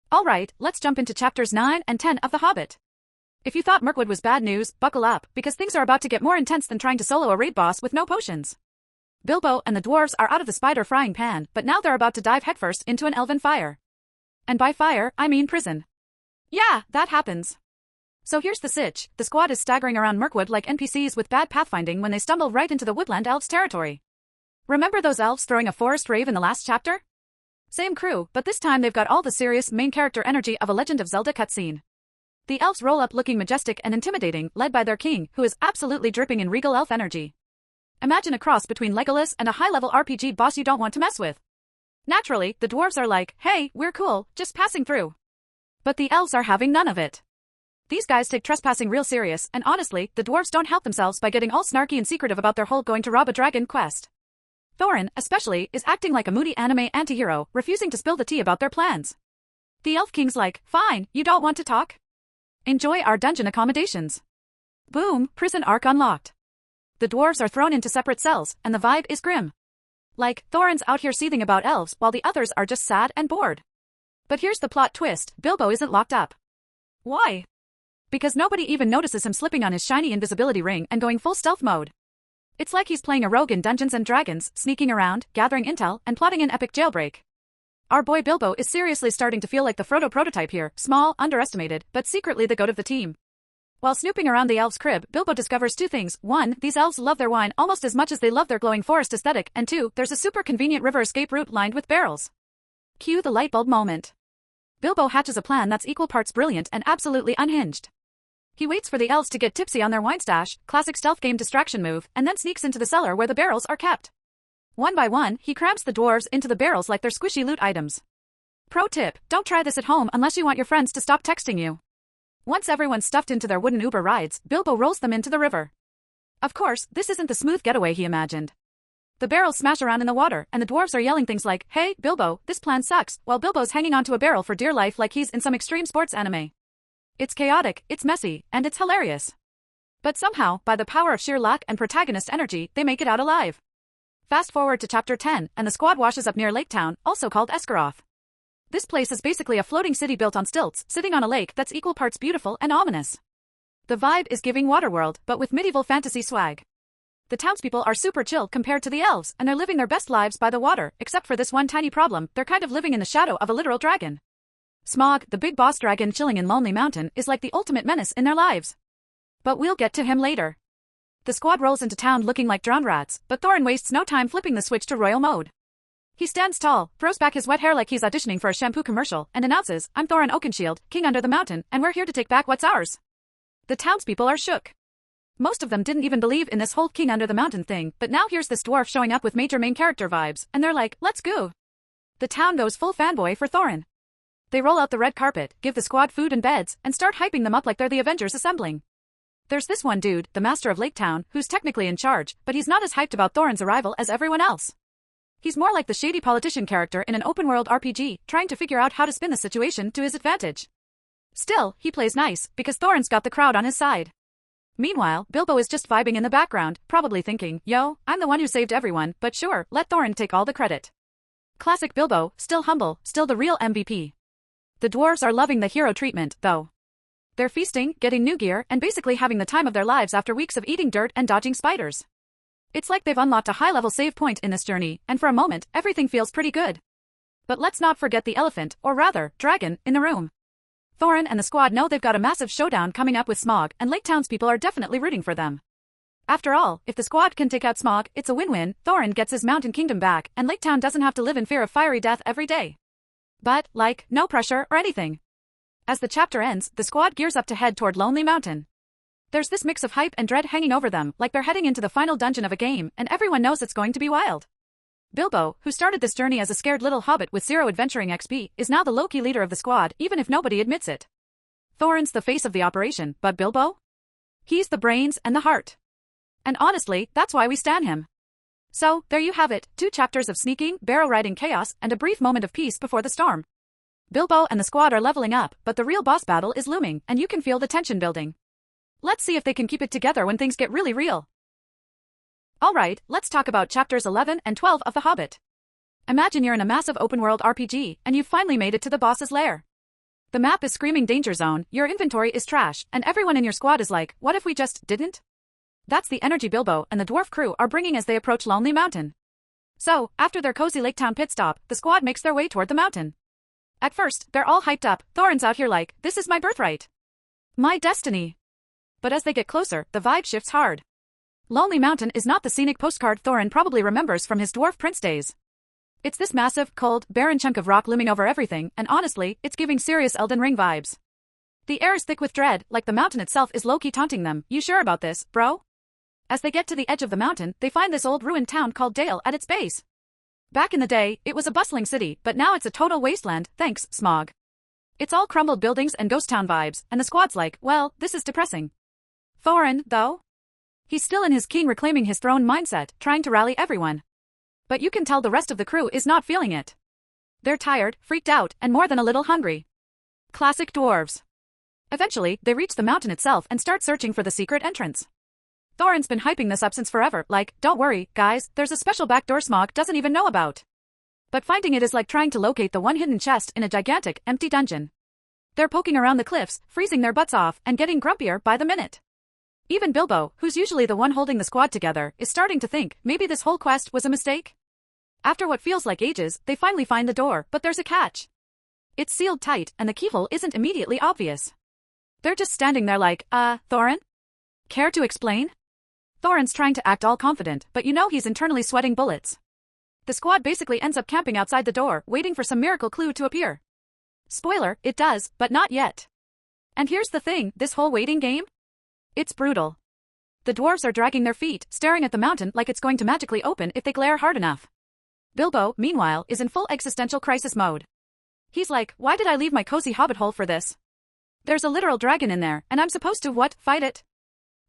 Alright, let's jump into chapters 9 and 10 of The Hobbit. If you thought Mirkwood was bad news, buckle up, because things are about to get more intense than trying to solo a raid boss with no potions. Bilbo and the dwarves are out of the spider frying pan, but now they're about to dive headfirst into an elven fire. And by fire, I mean prison. Yeah, that happens. So here's the sitch, the squad is staggering around Mirkwood like NPCs with bad pathfinding when they stumble right into the woodland elves territory. Remember those elves throwing a forest rave in the last chapter? Same crew, but this time they've got all the serious main character energy of a Legend of Zelda cutscene. The elves roll up looking majestic and intimidating, led by their king, who is absolutely dripping in regal elf energy. Imagine a cross between Legolas and a high-level RPG boss you don't want to mess with. Naturally, the dwarves are like, hey, we're cool, just passing through. But the elves are having none of it. These guys take trespassing real serious, and honestly, the dwarves don't help themselves by getting all snarky and secretive about their whole going to rob a dragon quest. Thorin, especially, is acting like a moody anime anti-hero, refusing to spill the tea about their plans. The Elf King's like, fine, you don't want to talk? Enjoy our dungeon accommodations. Boom, prison arc unlocked. The dwarves are thrown into separate cells, and the vibe is grim. Like, Thorin's out here seething about elves while the others are just sad and bored. But here's the plot twist, Bilbo isn't locked up. Why? Because nobody even notices him slipping on his shiny invisibility ring and going full stealth mode. It's like he's playing a rogue in Dungeons & Dragons, sneaking around, gathering intel, and plotting an epic jailbreak. Our boy Bilbo is seriously starting to feel like the Frodo prototype here, small, underestimated, but secretly the goat of the team. While snooping around the elves' crib, Bilbo discovers two things. One, these elves love their wine almost as much as they love their glowing forest aesthetic, and two, there's a super convenient river escape route lined with barrels. Cue the lightbulb moment. Bilbo hatches a plan that's equal parts brilliant and absolutely unhinged. He waits for the elves to get tipsy on their wine stash, classic stealth game distraction move, and then sneaks into the cellar where the barrels are kept. One by one, he cramps the dwarves into the barrels like they're squishy loot items. Pro tip, don't try this at home unless you want your friends to stop texting you. Once everyone's stuffed into their wooden Uber rides, Bilbo rolls them into the river. Of course, this isn't the smooth getaway he imagined. The barrels smash around in the water, and the dwarves are yelling things like, hey, Bilbo, this plan sucks, while Bilbo's hanging onto a barrel for dear life like he's in some extreme sports anime. It's chaotic, it's messy, and it's hilarious. But somehow, by the power of sheer luck and protagonist energy, they make it out alive. Fast forward to chapter 10, and the squad washes up near Lake Town, also called Esgaroth. This place is basically a floating city built on stilts, sitting on a lake that's equal parts beautiful and ominous. The vibe is giving Waterworld, but with medieval fantasy swag. The townspeople are super chill compared to the elves, and they're living their best lives by the water, except for this one tiny problem, they're kind of living in the shadow of a literal dragon. Smaug, the big boss dragon chilling in Lonely Mountain, is like the ultimate menace in their lives. But we'll get to him later. The squad rolls into town looking like drowned rats, but Thorin wastes no time flipping the switch to royal mode. He stands tall, throws back his wet hair like he's auditioning for a shampoo commercial, and announces, I'm Thorin Oakenshield, king under the mountain, and we're here to take back what's ours. The townspeople are shook. Most of them didn't even believe in this whole king under the mountain thing, but now here's this dwarf showing up with major main character vibes, and they're like, let's go. The town goes full fanboy for Thorin. They roll out the red carpet, give the squad food and beds, and start hyping them up like they're the Avengers assembling. There's this one dude, the master of Lake Town, who's technically in charge, but he's not as hyped about Thorin's arrival as everyone else. He's more like the shady politician character in an open-world RPG, trying to figure out how to spin the situation to his advantage. Still, he plays nice, because Thorin's got the crowd on his side. Meanwhile, Bilbo is just vibing in the background, probably thinking, yo, I'm the one who saved everyone, but sure, let Thorin take all the credit. Classic Bilbo, still humble, still the real MVP. The dwarves are loving the hero treatment, though. They're feasting, getting new gear, and basically having the time of their lives after weeks of eating dirt and dodging spiders. It's like they've unlocked a high-level save point in this journey, and for a moment, everything feels pretty good. But let's not forget the elephant, or rather, dragon, in the room. Thorin and the squad know they've got a massive showdown coming up with Smaug, and Lake townspeople are definitely rooting for them. After all, if the squad can take out Smaug, it's a win-win, Thorin gets his mountain kingdom back, and Lake Town doesn't have to live in fear of fiery death every day. But, like, no pressure or anything. As the chapter ends, the squad gears up to head toward Lonely Mountain. There's this mix of hype and dread hanging over them, like they're heading into the final dungeon of a game, and everyone knows it's going to be wild. Bilbo, who started this journey as a scared little hobbit with 0 adventuring XP, is now the low-key leader of the squad, even if nobody admits it. Thorin's the face of the operation, but Bilbo? He's the brains and the heart. And honestly, that's why we stan him. So, there you have it, 2 chapters of sneaking, barrel-riding chaos, and a brief moment of peace before the storm. Bilbo and the squad are leveling up, but the real boss battle is looming, and you can feel the tension building. Let's see if they can keep it together when things get really real. Alright, let's talk about chapters 11 and 12 of The Hobbit. Imagine you're in a massive open-world RPG, and you've finally made it to the boss's lair. The map is screaming danger zone, your inventory is trash, and everyone in your squad is like, what if we just didn't? That's the energy Bilbo and the dwarf crew are bringing as they approach Lonely Mountain. So, after their cozy Lake Town pit stop, the squad makes their way toward the mountain. At first, they're all hyped up. Thorin's out here like, this is my birthright. My destiny. But as they get closer, the vibe shifts hard. Lonely Mountain is not the scenic postcard Thorin probably remembers from his dwarf prince days. It's this massive, cold, barren chunk of rock looming over everything, and honestly, it's giving serious Elden Ring vibes. The air is thick with dread, like the mountain itself is low-key taunting them. You sure about this, bro? As they get to the edge of the mountain, they find this old ruined town called Dale at its base. Back in the day, it was a bustling city, but now it's a total wasteland, thanks, Smaug. It's all crumbled buildings and ghost town vibes, and the squad's like, well, this is depressing. Thorin, though? He's still in his king reclaiming his throne mindset, trying to rally everyone. But you can tell the rest of the crew is not feeling it. They're tired, freaked out, and more than a little hungry. Classic dwarves. Eventually, they reach the mountain itself and start searching for the secret entrance. Thorin's been hyping this up since forever, like, don't worry, guys, there's a special backdoor Smaug doesn't even know about. But finding it is like trying to locate the one hidden chest in a gigantic, empty dungeon. They're poking around the cliffs, freezing their butts off, and getting grumpier by the minute. Even Bilbo, who's usually the one holding the squad together, is starting to think, maybe this whole quest was a mistake? After what feels like ages, they finally find the door, but there's a catch. It's sealed tight, and the keyhole isn't immediately obvious. They're just standing there like, Thorin? Care to explain? Thorin's trying to act all confident, but you know he's internally sweating bullets. The squad basically ends up camping outside the door, waiting for some miracle clue to appear. Spoiler, it does, but not yet. And here's the thing, this whole waiting game? It's brutal. The dwarves are dragging their feet, staring at the mountain like it's going to magically open if they glare hard enough. Bilbo, meanwhile, is in full existential crisis mode. He's like, why did I leave my cozy hobbit hole for this? There's a literal dragon in there, and I'm supposed to what, fight it?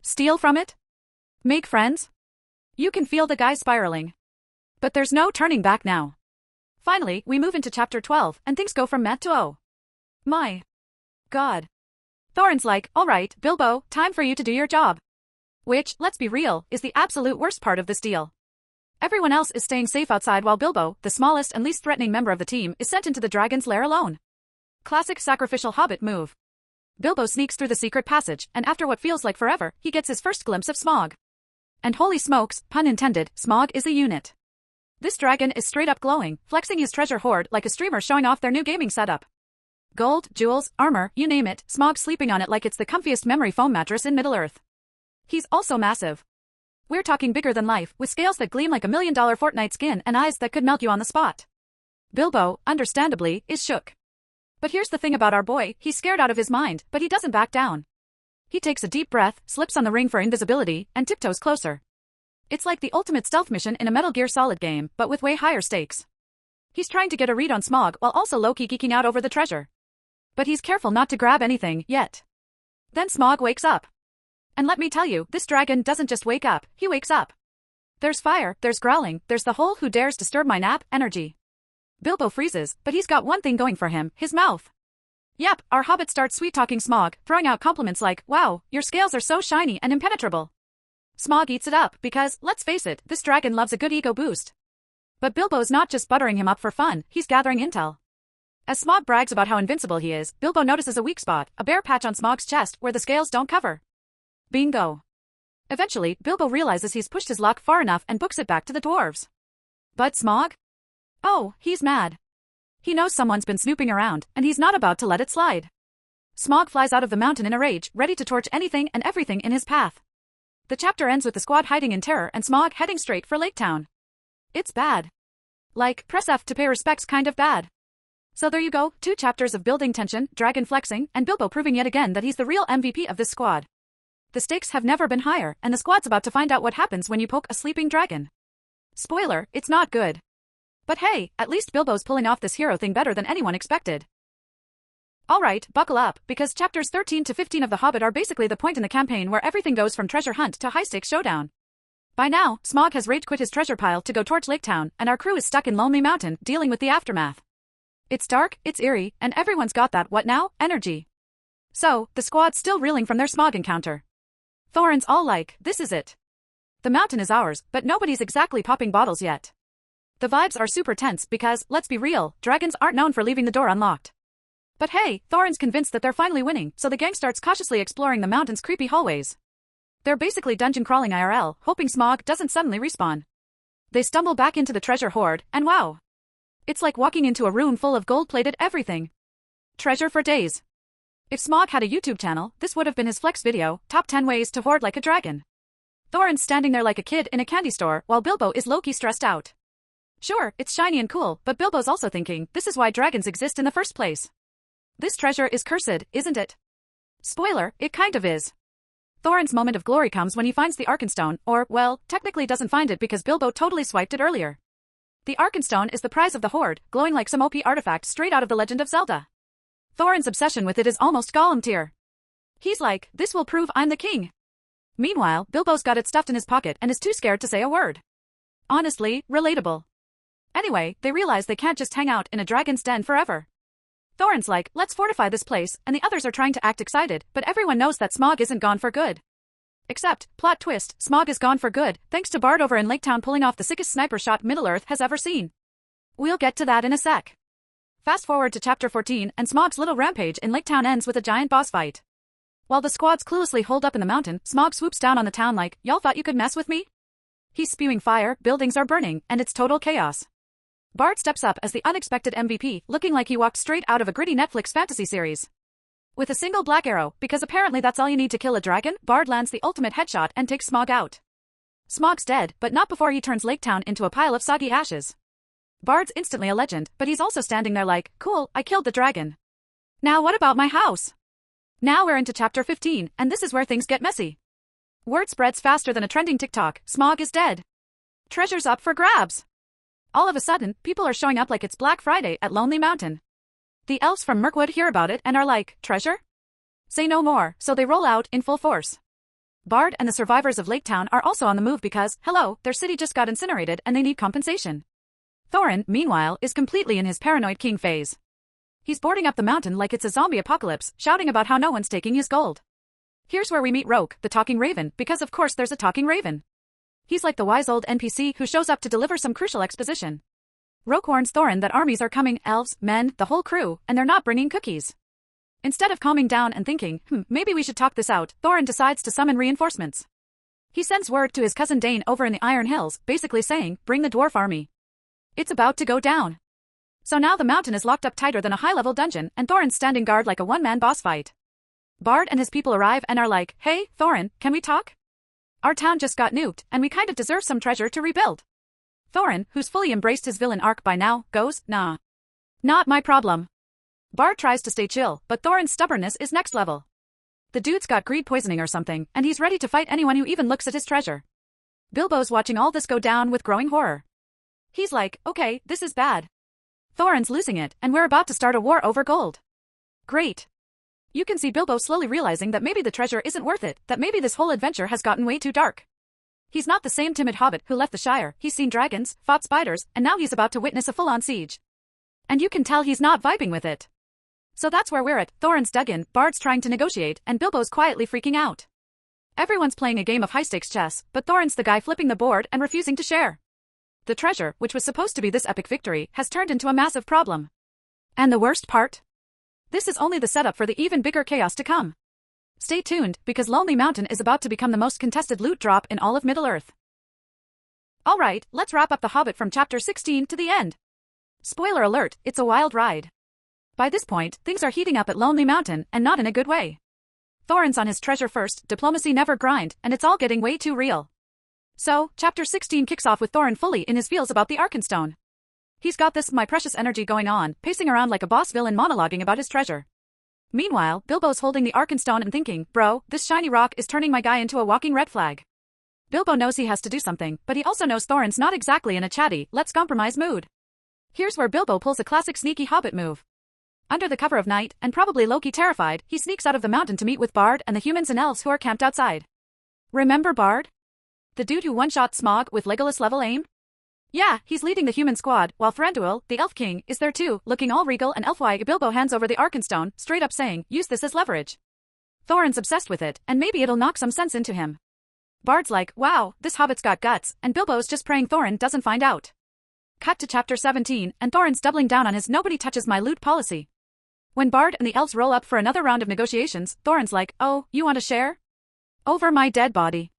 Steal from it? Make friends? You can feel the guy spiraling. But there's no turning back now. Finally, we move into chapter 12, and things go from meh to oh. My God. Thorin's like, alright, Bilbo, time for you to do your job. Which, let's be real, is the absolute worst part of this deal. Everyone else is staying safe outside while Bilbo, the smallest and least threatening member of the team, is sent into the dragon's lair alone. Classic sacrificial hobbit move. Bilbo sneaks through the secret passage, and after what feels like forever, he gets his first glimpse of Smaug. And holy smokes, pun intended, Smaug is a unit. This dragon is straight up glowing, flexing his treasure hoard like a streamer showing off their new gaming setup. Gold, jewels, armor, you name it, Smaug sleeping on it like it's the comfiest memory foam mattress in Middle-earth. He's also massive. We're talking bigger than life, with scales that gleam like $1 million Fortnite skin and eyes that could melt you on the spot. Bilbo, understandably, is shook. But here's the thing about our boy, he's scared out of his mind, but he doesn't back down. He takes a deep breath, slips on the ring for invisibility, and tiptoes closer. It's like the ultimate stealth mission in a Metal Gear Solid game, but with way higher stakes. He's trying to get a read on Smaug while also low-key geeking out over the treasure. But he's careful not to grab anything, yet. Then Smaug wakes up. And let me tell you, this dragon doesn't just wake up, he wakes up. There's fire, there's growling, there's the whole who dares disturb my nap energy. Bilbo freezes, but he's got one thing going for him, his mouth. Yep, our hobbit starts sweet-talking Smaug, throwing out compliments like, wow, your scales are so shiny and impenetrable. Smaug eats it up because, let's face it, this dragon loves a good ego boost. But Bilbo's not just buttering him up for fun, he's gathering intel. As Smaug brags about how invincible he is, Bilbo notices a weak spot, a bare patch on Smaug's chest where the scales don't cover. Bingo. Eventually, Bilbo realizes he's pushed his luck far enough and books it back to the dwarves. But Smaug? Oh, he's mad. He knows someone's been snooping around, and he's not about to let it slide. Smaug flies out of the mountain in a rage, ready to torch anything and everything in his path. The chapter ends with the squad hiding in terror and Smaug heading straight for Lake Town. It's bad. Like, press F to pay respects kind of bad. So there you go, 2 chapters of building tension, dragon flexing, and Bilbo proving yet again that he's the real MVP of this squad. The stakes have never been higher, and the squad's about to find out what happens when you poke a sleeping dragon. Spoiler, it's not good. But hey, at least Bilbo's pulling off this hero thing better than anyone expected. Alright, buckle up, because chapters 13 to 15 of The Hobbit are basically the point in the campaign where everything goes from treasure hunt to high-stakes showdown. By now, Smaug has rage quit his treasure pile to go torch Lake Town, and our crew is stuck in Lonely Mountain, dealing with the aftermath. It's dark, it's eerie, and everyone's got that what now energy. So, the squad's still reeling from their Smaug encounter. Thorin's all like, this is it. The mountain is ours, but nobody's exactly popping bottles yet. The vibes are super tense because, let's be real, dragons aren't known for leaving the door unlocked. But hey, Thorin's convinced that they're finally winning, so the gang starts cautiously exploring the mountain's creepy hallways. They're basically dungeon crawling IRL, hoping Smaug doesn't suddenly respawn. They stumble back into the treasure hoard, and wow! It's like walking into a room full of gold-plated everything. Treasure for days. If Smaug had a YouTube channel, this would have been his flex video, top 10 ways to hoard like a dragon. Thorin's standing there like a kid in a candy store, while Bilbo is low-key stressed out. Sure, it's shiny and cool, but Bilbo's also thinking, this is why dragons exist in the first place. This treasure is cursed, isn't it? Spoiler, it kind of is. Thorin's moment of glory comes when he finds the Arkenstone, or, well, technically doesn't find it because Bilbo totally swiped it earlier. The Arkenstone is the prize of the Horde, glowing like some OP artifact straight out of The Legend of Zelda. Thorin's obsession with it is almost Gollum tier. He's like, this will prove I'm the king. Meanwhile, Bilbo's got it stuffed in his pocket and is too scared to say a word. Honestly, relatable. Anyway, they realize they can't just hang out in a dragon's den forever. Thorin's like, let's fortify this place, and the others are trying to act excited, but everyone knows that Smaug isn't gone for good. Except, plot twist, Smaug is gone for good, thanks to Bard over in Lake Town pulling off the sickest sniper shot Middle-earth has ever seen. We'll get to that in a sec. Fast forward to chapter 14, and Smaug's little rampage in Lake Town ends with a giant boss fight. While the squads cluelessly hold up in the mountain, Smaug swoops down on the town like, y'all thought you could mess with me? He's spewing fire, buildings are burning, and it's total chaos. Bard steps up as the unexpected MVP, looking like he walked straight out of a gritty Netflix fantasy series. With a single black arrow, because apparently that's all you need to kill a dragon, Bard lands the ultimate headshot and takes Smaug out. Smaug's dead, but not before he turns Lake Town into a pile of soggy ashes. Bard's instantly a legend, but he's also standing there like, cool, I killed the dragon. Now what about my house? Now we're into chapter 15, and this is where things get messy. Word spreads faster than a trending TikTok, Smaug is dead. Treasure's up for grabs. All of a sudden, people are showing up like it's Black Friday at Lonely Mountain. The elves from Mirkwood hear about it and are like, treasure? Say no more, so they roll out in full force. Bard and the survivors of Lake Town are also on the move because, hello, their city just got incinerated and they need compensation. Thorin, meanwhile, is completely in his paranoid king phase. He's boarding up the mountain like it's a zombie apocalypse, shouting about how no one's taking his gold. Here's where we meet Roke, the talking raven, because of course there's a talking raven. He's like the wise old NPC who shows up to deliver some crucial exposition. Roke warns Thorin that armies are coming, elves, men, the whole crew, and they're not bringing cookies. Instead of calming down and thinking, maybe we should talk this out, Thorin decides to summon reinforcements. He sends word to his cousin Dane over in the Iron Hills, basically saying, bring the dwarf army. It's about to go down. So now the mountain is locked up tighter than a high-level dungeon, and Thorin's standing guard like a one-man boss fight. Bard and his people arrive and are like, hey, Thorin, can we talk? Our town just got nuked, and we kind of deserve some treasure to rebuild. Thorin, who's fully embraced his villain arc by now, goes, nah. Not my problem. Bard tries to stay chill, but Thorin's stubbornness is next level. The dude's got greed poisoning or something, and he's ready to fight anyone who even looks at his treasure. Bilbo's watching all this go down with growing horror. He's like, okay, this is bad. Thorin's losing it, and we're about to start a war over gold. Great. You can see Bilbo slowly realizing that maybe the treasure isn't worth it, that maybe this whole adventure has gotten way too dark. He's not the same timid hobbit who left the Shire, he's seen dragons, fought spiders, and now he's about to witness a full-on siege. And you can tell he's not vibing with it. So that's where we're at, Thorin's dug in, Bard's trying to negotiate, and Bilbo's quietly freaking out. Everyone's playing a game of high-stakes chess, but Thorin's the guy flipping the board and refusing to share. The treasure, which was supposed to be this epic victory, has turned into a massive problem. And the worst part? This is only the setup for the even bigger chaos to come. Stay tuned, because Lonely Mountain is about to become the most contested loot drop in all of Middle-earth. Alright, let's wrap up The Hobbit from chapter 16 to the end. Spoiler alert, it's a wild ride. By this point, things are heating up at Lonely Mountain, and not in a good way. Thorin's on his treasure first, diplomacy never grind, and it's all getting way too real. So, chapter 16 kicks off with Thorin fully in his feels about the Arkenstone. He's got this my precious energy going on, pacing around like a boss villain monologuing about his treasure. Meanwhile, Bilbo's holding the Arkenstone and thinking, bro, this shiny rock is turning my guy into a walking red flag. Bilbo knows he has to do something, but he also knows Thorin's not exactly in a chatty, let's compromise mood. Here's where Bilbo pulls a classic sneaky hobbit move. Under the cover of night, and probably low-key terrified, he sneaks out of the mountain to meet with Bard and the humans and elves who are camped outside. Remember Bard? The dude who one-shot Smaug with Legolas-level aim? Yeah, he's leading the human squad, while Thranduil, the elf king, is there too, looking all regal and elf-like. Bilbo hands over the Arkenstone, straight up saying, use this as leverage. Thorin's obsessed with it, and maybe it'll knock some sense into him. Bard's like, wow, this hobbit's got guts, and Bilbo's just praying Thorin doesn't find out. Cut to chapter 17, and Thorin's doubling down on his nobody touches my loot policy. When Bard and the elves roll up for another round of negotiations, Thorin's like, "Oh, you want to share? Over my dead body."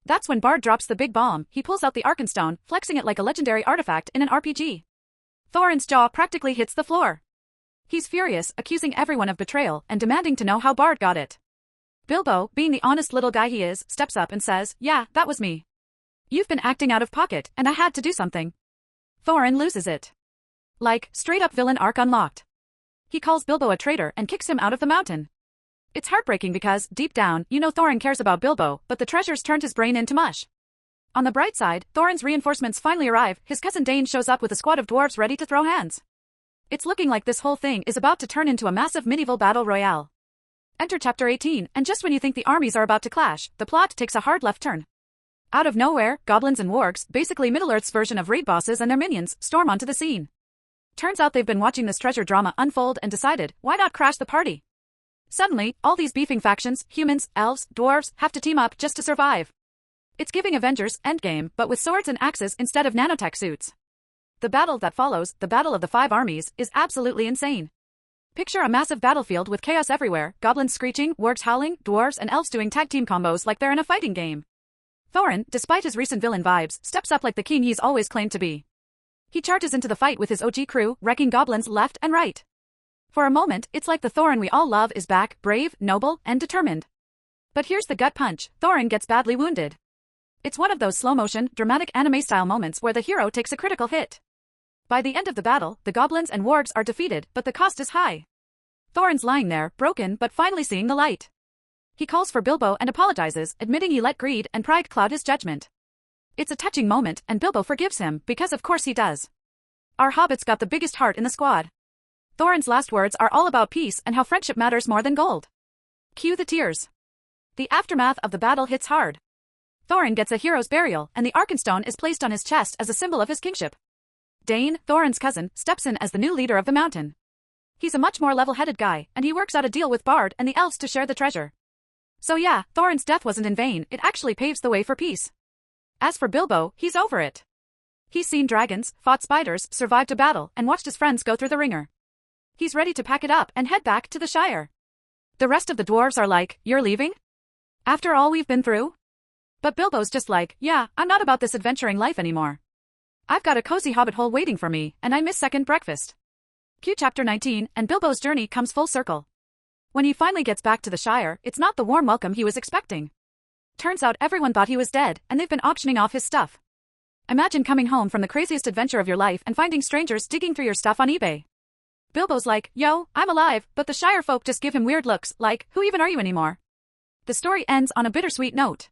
That's when Bard drops the big bomb. He pulls out the Arkenstone, flexing it like a legendary artifact in an RPG. Thorin's jaw practically hits the floor. He's furious, accusing everyone of betrayal and demanding to know how Bard got it. Bilbo, being the honest little guy he is, steps up and says, "Yeah, that was me. You've been acting out of pocket, and I had to do something." Thorin loses it. Like, straight up villain arc unlocked. He calls Bilbo a traitor and kicks him out of the mountain. It's heartbreaking because, deep down, you know Thorin cares about Bilbo, but the treasures turned his brain into mush. On the bright side, Thorin's reinforcements finally arrive. His cousin Dane shows up with a squad of dwarves ready to throw hands. It's looking like this whole thing is about to turn into a massive medieval battle royale. Enter chapter 18, and just when you think the armies are about to clash, the plot takes a hard left turn. Out of nowhere, goblins and wargs, basically Middle-earth's version of raid bosses and their minions, storm onto the scene. Turns out they've been watching this treasure drama unfold and decided, why not crash the party? Suddenly, all these beefing factions, humans, elves, dwarves, have to team up just to survive. It's giving Avengers Endgame, but with swords and axes instead of nanotech suits. The battle that follows, the Battle of the Five Armies, is absolutely insane. Picture a massive battlefield with chaos everywhere, goblins screeching, wargs howling, dwarves and elves doing tag team combos like they're in a fighting game. Thorin, despite his recent villain vibes, steps up like the king he's always claimed to be. He charges into the fight with his OG crew, wrecking goblins left and right. For a moment, it's like the Thorin we all love is back, brave, noble, and determined. But here's the gut punch. Thorin gets badly wounded. It's one of those slow-motion, dramatic anime-style moments where the hero takes a critical hit. By the end of the battle, the goblins and wargs are defeated, but the cost is high. Thorin's lying there, broken but finally seeing the light. He calls for Bilbo and apologizes, admitting he let greed and pride cloud his judgment. It's a touching moment, and Bilbo forgives him, because of course he does. Our hobbit's got the biggest heart in the squad. Thorin's last words are all about peace and how friendship matters more than gold. Cue the tears. The aftermath of the battle hits hard. Thorin gets a hero's burial, and the Arkenstone is placed on his chest as a symbol of his kingship. Dane, Thorin's cousin, steps in as the new leader of the mountain. He's a much more level-headed guy, and he works out a deal with Bard and the elves to share the treasure. So yeah, Thorin's death wasn't in vain, it actually paves the way for peace. As for Bilbo, he's over it. He's seen dragons, fought spiders, survived a battle, and watched his friends go through the ringer. He's ready to pack it up and head back to the Shire. The rest of the dwarves are like, "You're leaving? After all we've been through?" But Bilbo's just like, "Yeah, I'm not about this adventuring life anymore. I've got a cozy hobbit hole waiting for me, and I miss second breakfast." Cue chapter 19, and Bilbo's journey comes full circle. When he finally gets back to the Shire, it's not the warm welcome he was expecting. Turns out everyone thought he was dead, and they've been auctioning off his stuff. Imagine coming home from the craziest adventure of your life and finding strangers digging through your stuff on eBay. Bilbo's like, "Yo, I'm alive," but the Shire folk just give him weird looks, like, "Who even are you anymore?" The story ends on a bittersweet note.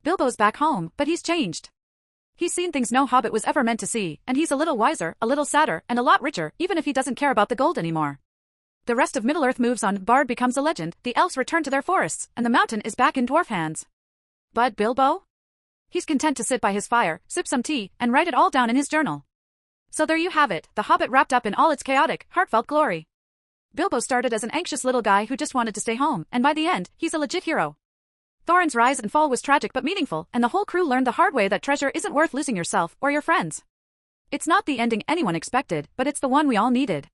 Bilbo's back home, but he's changed. He's seen things no hobbit was ever meant to see, and he's a little wiser, a little sadder, and a lot richer, even if he doesn't care about the gold anymore. The rest of Middle-earth moves on, Bard becomes a legend, the elves return to their forests, and the mountain is back in dwarf hands. But Bilbo? He's content to sit by his fire, sip some tea, and write it all down in his journal. So there you have it, The Hobbit wrapped up in all its chaotic, heartfelt glory. Bilbo started as an anxious little guy who just wanted to stay home, and by the end, he's a legit hero. Thorin's rise and fall was tragic but meaningful, and the whole crew learned the hard way that treasure isn't worth losing yourself or your friends. It's not the ending anyone expected, but it's the one we all needed.